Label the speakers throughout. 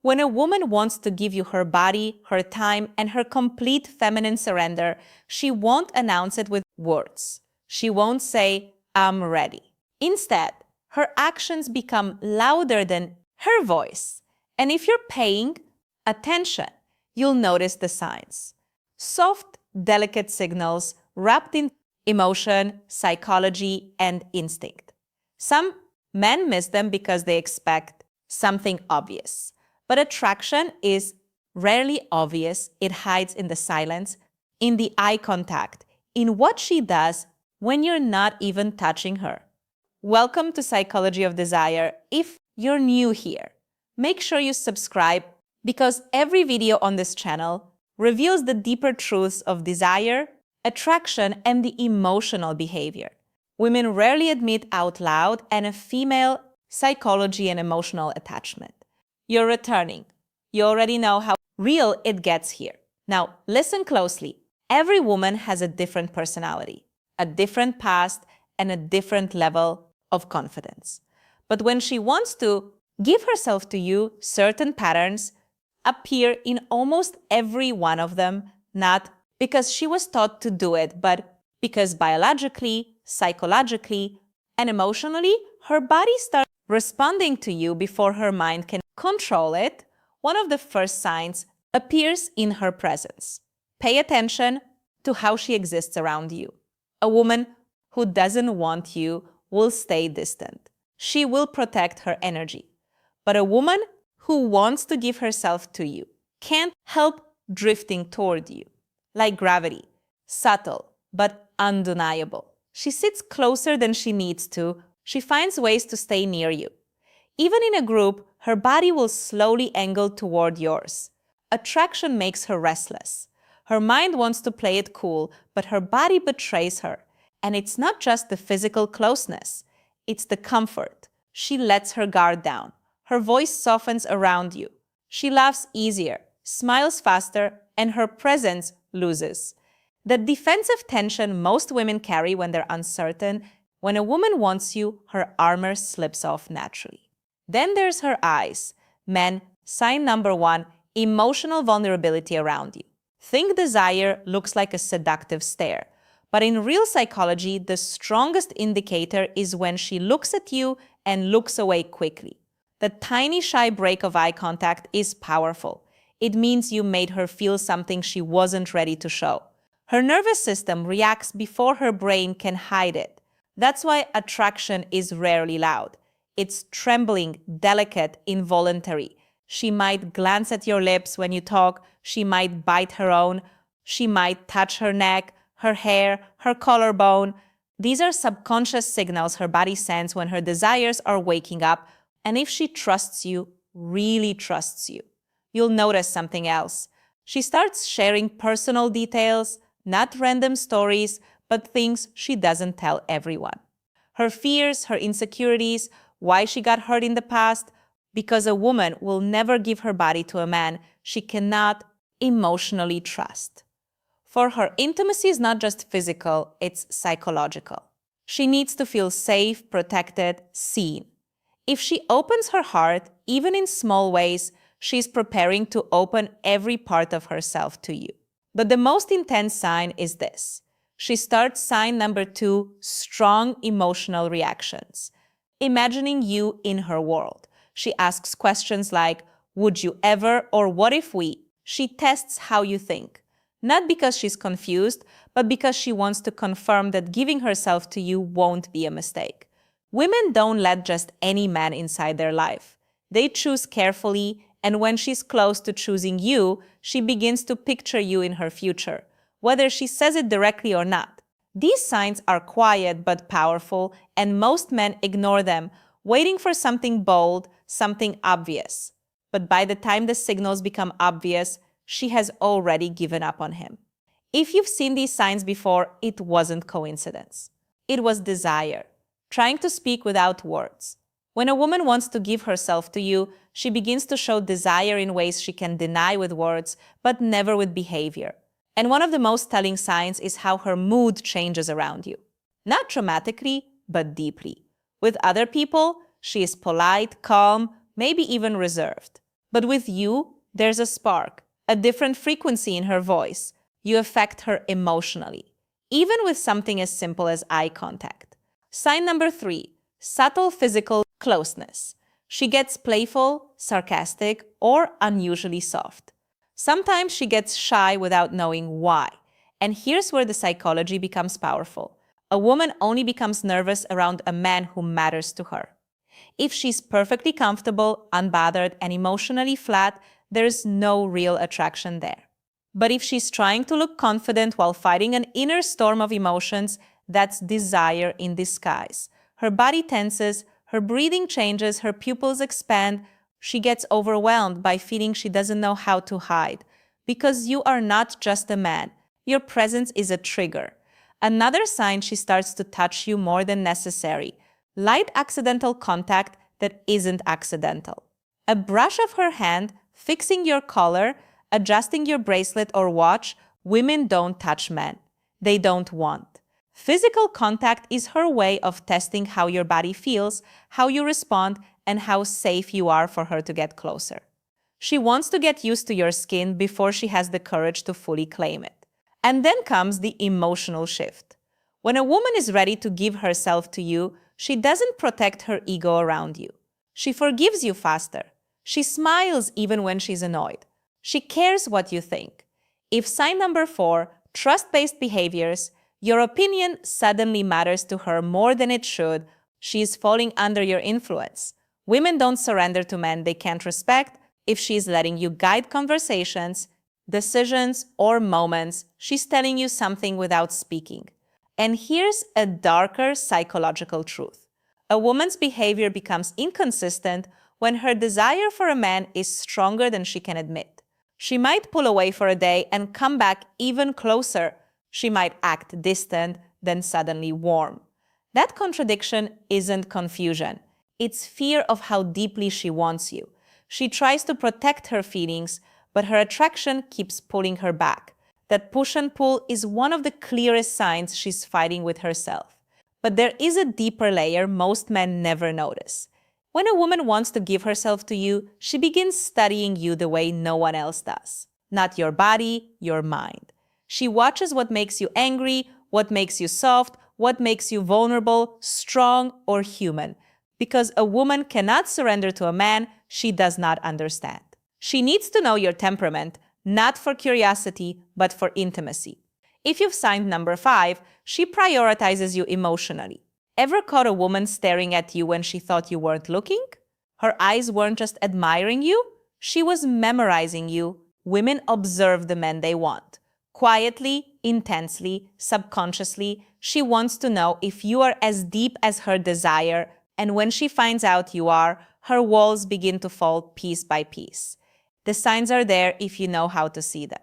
Speaker 1: When a woman wants to give you her body, her time, and her complete feminine surrender, she won't announce it with words. She won't say, "I'm ready." Instead, her actions become louder than her voice. And if you're paying attention, you'll notice the signs. Soft, delicate signals wrapped in emotion, psychology, and instinct. Some men miss them because they expect something obvious. But attraction is rarely obvious. It hides in the silence, in the eye contact, in what she does when you're not even touching her. Welcome to Psychology of Desire. If you're new here, make sure you subscribe because every video on this channel reveals the deeper truths of desire, attraction, and the emotional behavior women rarely admit out loud, and a female psychology and emotional attachment. You're returning. You already know how real it gets here. Now, listen closely. Every woman has a different personality, a different past, and a different level of confidence. But when she wants to give herself to you, certain patterns appear in almost every one of them, not because she was taught to do it, but because biologically, psychologically, and emotionally, her body starts responding to you before her mind can control it. One of the first signs appears in her presence. Pay attention to how she exists around you. A woman who doesn't want you will stay distant. She will protect her energy. But a woman who wants to give herself to you can't help drifting toward you, like gravity, subtle but undeniable. She sits closer than she needs to. She finds ways to stay near you. Even in a group, her body will slowly angle toward yours. Attraction makes her restless. Her mind wants to play it cool, but her body betrays her. And it's not just the physical closeness, it's the comfort. She lets her guard down. Her voice softens around you. She laughs easier, smiles faster, and her presence loses. The defensive tension most women carry when they're uncertain, when a woman wants you, her armor slips off naturally. Then there's her eyes. Men, sign number one, emotional vulnerability around you. Think desire looks like a seductive stare. But in real psychology, the strongest indicator is when she looks at you and looks away quickly. The tiny shy break of eye contact is powerful. It means you made her feel something she wasn't ready to show. Her nervous system reacts before her brain can hide it. That's why attraction is rarely loud. It's trembling, delicate, involuntary. She might glance at your lips when you talk. She might bite her own. She might touch her neck, her hair, her collarbone. These are subconscious signals her body sends when her desires are waking up. And if she trusts you, really trusts you, you'll notice something else. She starts sharing personal details, not random stories, but things she doesn't tell everyone. Her fears, her insecurities, why she got hurt in the past, because a woman will never give her body to a man she cannot emotionally trust. For her, intimacy is not just physical, it's psychological. She needs to feel safe, protected, seen. If she opens her heart, even in small ways, she's preparing to open every part of herself to you. But the most intense sign is this. She starts sign number two, strong emotional reactions. Imagining you in her world. She asks questions like, would you ever, or what if we? She tests how you think. Not because she's confused, but because she wants to confirm that giving herself to you won't be a mistake. Women don't let just any man inside their life. They choose carefully, and when she's close to choosing you, she begins to picture you in her future, whether she says it directly or not. These signs are quiet but powerful, and most men ignore them, waiting for something bold, something obvious. But by the time the signals become obvious, she has already given up on him. If you've seen these signs before, it wasn't coincidence. It was desire, trying to speak without words. When a woman wants to give herself to you, she begins to show desire in ways she can deny with words, but never with behavior. And one of the most telling signs is how her mood changes around you. Not dramatically, but deeply. With other people, she is polite, calm, maybe even reserved. But with you, there's a spark, a different frequency in her voice. You affect her emotionally, even with something as simple as eye contact. Sign number 3, subtle physical closeness. She gets playful, sarcastic, or unusually soft. Sometimes she gets shy without knowing why. And here's where the psychology becomes powerful. A woman only becomes nervous around a man who matters to her. If she's perfectly comfortable, unbothered, and emotionally flat, there's no real attraction there. But if she's trying to look confident while fighting an inner storm of emotions, that's desire in disguise. Her body tenses, her breathing changes, her pupils expand. She gets overwhelmed by feeling she doesn't know how to hide. Because you are not just a man. Your presence is a trigger. Another sign, she starts to touch you more than necessary. Light accidental contact that isn't accidental. A brush of her hand, fixing your collar, adjusting your bracelet or watch. Women don't touch men. They don't want. Physical contact is her way of testing how your body feels, how you respond, and how safe you are for her to get closer. She wants to get used to your skin before she has the courage to fully claim it. And then comes the emotional shift. When a woman is ready to give herself to you, she doesn't protect her ego around you. She forgives you faster. She smiles even when she's annoyed. She cares what you think. If sign number 4, trust-based behaviors, your opinion suddenly matters to her more than it should, she is falling under your influence. Women don't surrender to men they can't respect. If she's letting you guide conversations, decisions, or moments, she's telling you something without speaking. And here's a darker psychological truth. A woman's behavior becomes inconsistent when her desire for a man is stronger than she can admit. She might pull away for a day and come back even closer. She might act distant, then suddenly warm. That contradiction isn't confusion. It's fear of how deeply she wants you. She tries to protect her feelings, but her attraction keeps pulling her back. That push and pull is one of the clearest signs she's fighting with herself. But there is a deeper layer most men never notice. When a woman wants to give herself to you, she begins studying you the way no one else does. Not your body, your mind. She watches what makes you angry, what makes you soft, what makes you vulnerable, strong, or human. Because a woman cannot surrender to a man she does not understand. She needs to know your temperament, not for curiosity, but for intimacy. If you've signed number 5, she prioritizes you emotionally. Ever caught a woman staring at you when she thought you weren't looking? Her eyes weren't just admiring you, she was memorizing you. Women observe the men they want. Quietly, intensely, subconsciously, she wants to know if you are as deep as her desire, and when she finds out you are, her walls begin to fall piece by piece. The signs are there if you know how to see them.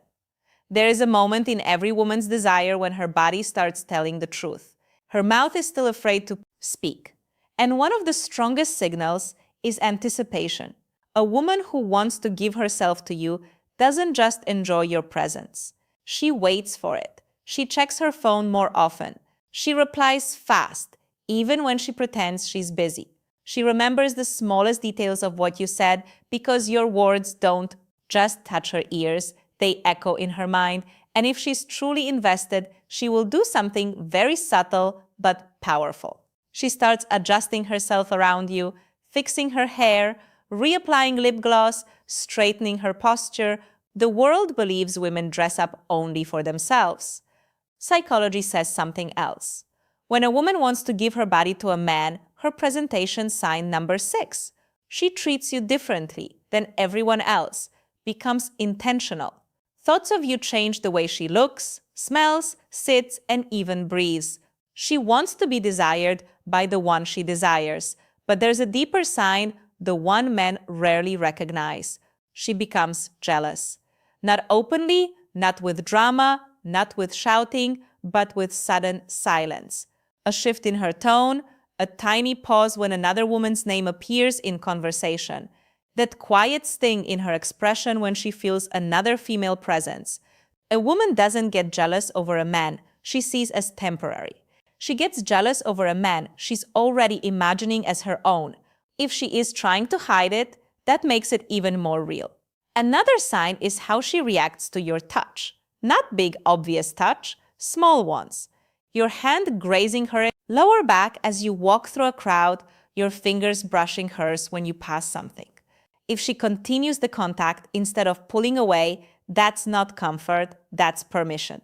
Speaker 1: There is a moment in every woman's desire when her body starts telling the truth. Her mouth is still afraid to speak. And one of the strongest signals is anticipation. A woman who wants to give herself to you doesn't just enjoy your presence. She waits for it. She checks her phone more often. She replies fast, even when she pretends she's busy. She remembers the smallest details of what you said because your words don't just touch her ears, they echo in her mind. And if she's truly invested, she will do something very subtle but powerful. She starts adjusting herself around you, fixing her hair, reapplying lip gloss, straightening her posture. The world believes women dress up only for themselves. Psychology says something else. When a woman wants to give her body to a man, her presentation sign number 6. She treats you differently than everyone else, becomes intentional. Thoughts of you change the way she looks, smells, sits, and even breathes. She wants to be desired by the one she desires, but there's a deeper sign, the one men rarely recognize. She becomes jealous. Not openly, not with drama, not with shouting, but with sudden silence. A shift in her tone, a tiny pause when another woman's name appears in conversation. That quiet sting in her expression when she feels another female presence. A woman doesn't get jealous over a man she sees as temporary. She gets jealous over a man she's already imagining as her own. If she is trying to hide it, That makes it even more real. Another sign is how she reacts to your touch. Not big, obvious touch, small ones. Your hand grazing her lower back as you walk through a crowd, your fingers brushing hers when you pass something. If she continues the contact instead of pulling away, that's not comfort, that's permission.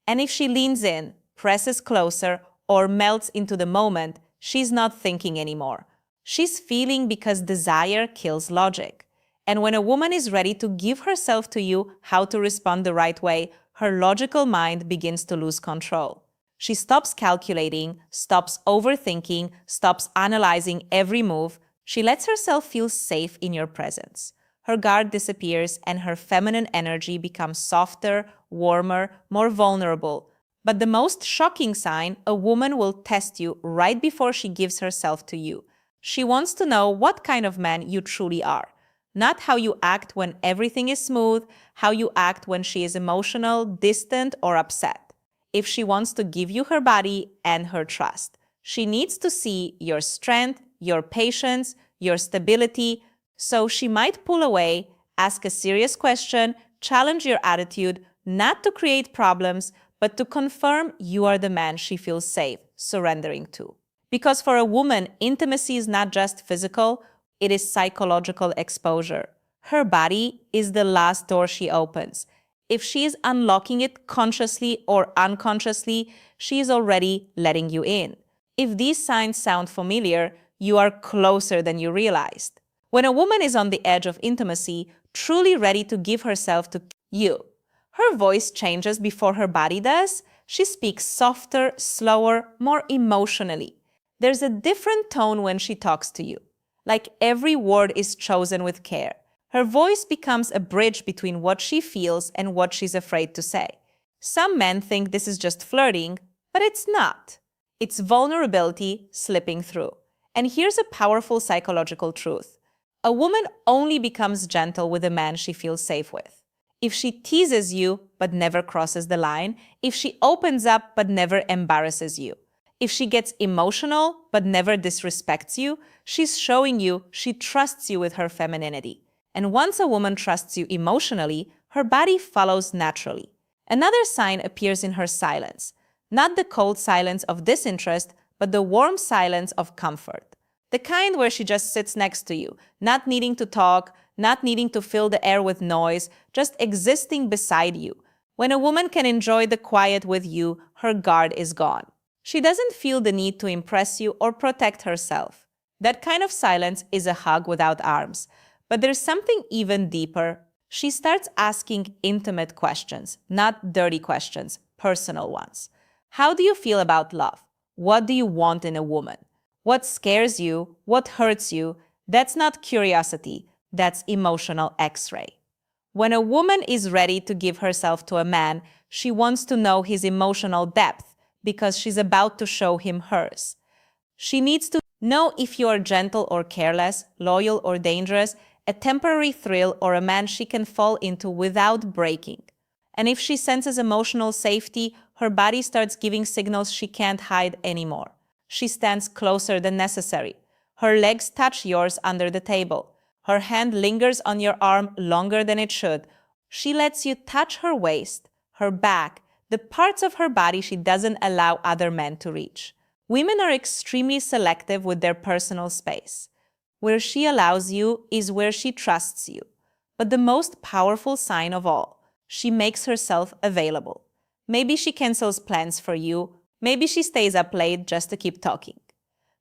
Speaker 1: And if she leans in, presses closer, or melts into the moment, she's not thinking anymore. She's feeling because desire kills logic. And when a woman is ready to give herself to you how to respond the right way, her logical mind begins to lose control. She stops calculating, stops overthinking, stops analyzing every move. She lets herself feel safe in your presence. Her guard disappears and her feminine energy becomes softer, warmer, more vulnerable. But the most shocking sign, a woman will test you right before she gives herself to you. She wants to know what kind of man you truly are. Not how you act when everything is smooth, how you act when she is emotional, distant, or upset. If she wants to give you her body and her trust, she needs to see your strength, your patience, your stability. So she might pull away, ask a serious question, challenge your attitude, not to create problems, but to confirm you are the man she feels safe surrendering to. Because for a woman, intimacy is not just physical, it is psychological exposure. Her body is the last door she opens. If she is unlocking it consciously or unconsciously, she is already letting you in. If these signs sound familiar, you are closer than you realized. When a woman is on the edge of intimacy, truly ready to give herself to you, her voice changes before her body does. She speaks softer, slower, more emotionally. There's a different tone when she talks to you. Like every word is chosen with care. Her voice becomes a bridge between what she feels and what she's afraid to say. Some men think this is just flirting, but it's not. It's vulnerability slipping through. And here's a powerful psychological truth. A woman only becomes gentle with a man she feels safe with. If she teases you but never crosses the line, if she opens up but never embarrasses you, if she gets emotional but never disrespects you, she's showing you she trusts you with her femininity. And once a woman trusts you emotionally, her body follows naturally. Another sign appears in her silence. Not the cold silence of disinterest, but the warm silence of comfort. The kind where she just sits next to you, not needing to talk, not needing to fill the air with noise, just existing beside you. When a woman can enjoy the quiet with you, her guard is gone. She doesn't feel the need to impress you or protect herself. That kind of silence is a hug without arms. But there's something even deeper. She starts asking intimate questions, not dirty questions, personal ones. How do you feel about love? What do you want in a woman? What scares you? What hurts you? That's not curiosity. That's emotional X-ray. When a woman is ready to give herself to a man, she wants to know his emotional depth because she's about to show him hers. She needs to know if you are gentle or careless, loyal or dangerous, a temporary thrill or a man she can fall into without breaking. And if she senses emotional safety, her body starts giving signals she can't hide anymore. She stands closer than necessary. Her legs touch yours under the table. Her hand lingers on your arm longer than it should. She lets you touch her waist, her back, the parts of her body she doesn't allow other men to reach. Women are extremely selective with their personal space. Where she allows you is where she trusts you. But the most powerful sign of all, she makes herself available. Maybe she cancels plans for you. Maybe she stays up late just to keep talking.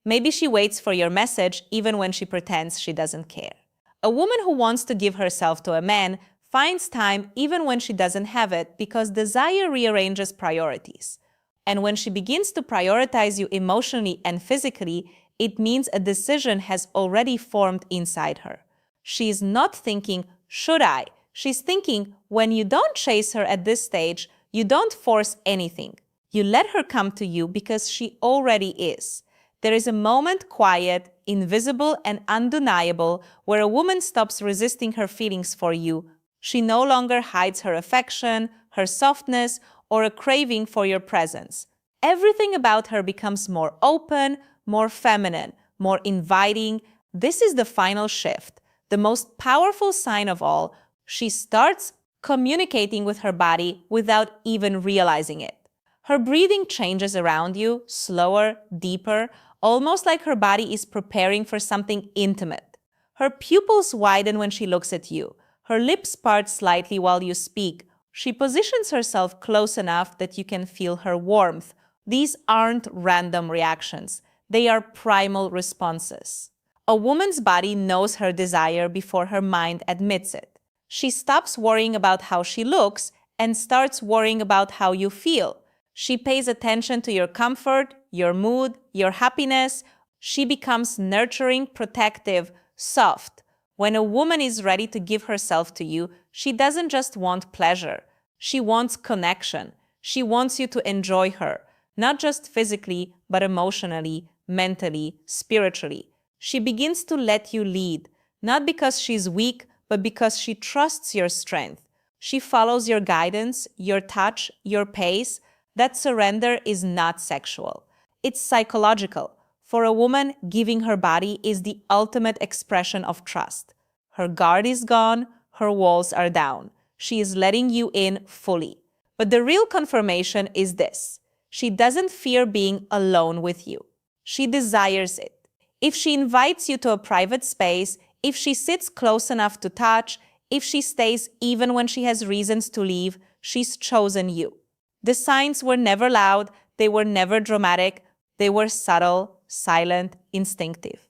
Speaker 1: Maybe she waits for your message even when she pretends she doesn't care. A woman who wants to give herself to a man finds time even when she doesn't have it because desire rearranges priorities. And when she begins to prioritize you emotionally and physically, it means a decision has already formed inside her. She is not thinking, should I? She's thinking, when you don't chase her at this stage, you don't force anything. You let her come to you because she already is. There is a moment quiet, invisible, and undeniable where a woman stops resisting her feelings for you. She no longer hides her affection, her softness, or a craving for your presence. Everything about her becomes more open, more feminine, more inviting. This is the final shift. The most powerful sign of all, she starts communicating with her body without even realizing it. Her breathing changes around you, slower, deeper, almost like her body is preparing for something intimate. Her pupils widen when she looks at you. Her lips part slightly while you speak. She positions herself close enough that you can feel her warmth. These aren't random reactions. They are primal responses. A woman's body knows her desire before her mind admits it. She stops worrying about how she looks and starts worrying about how you feel. She pays attention to your comfort, your mood, your happiness. She becomes nurturing, protective, soft. When a woman is ready to give herself to you, she doesn't just want pleasure. She wants connection. She wants you to enjoy her, not just physically, but emotionally, mentally, spiritually. She begins to let you lead, not because she's weak, but because she trusts your strength. She follows your guidance, your touch, your pace. That surrender is not sexual. It's psychological. For a woman, giving her body is the ultimate expression of trust. Her guard is gone, her walls are down. She is letting you in fully. But the real confirmation is this: she doesn't fear being alone with you. She desires it. If she invites you to a private space, if she sits close enough to touch, if she stays even when she has reasons to leave, she's chosen you. The signs were never loud, they were never dramatic, they were subtle, silent, instinctive.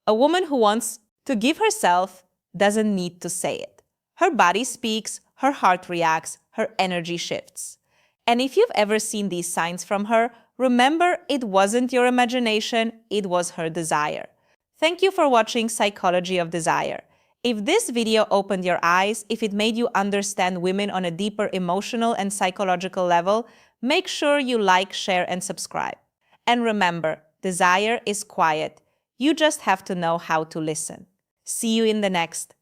Speaker 1: A woman who wants to give herself doesn't need to say it. Her body speaks, her heart reacts, her energy shifts. And if you've ever seen these signs from her, remember, it wasn't your imagination, it was her desire. Thank you for watching Psychology of Desire. If this video opened your eyes, if it made you understand women on a deeper emotional and psychological level, make sure you like, share, and subscribe. And remember, desire is quiet. You just have to know how to listen. See you in the next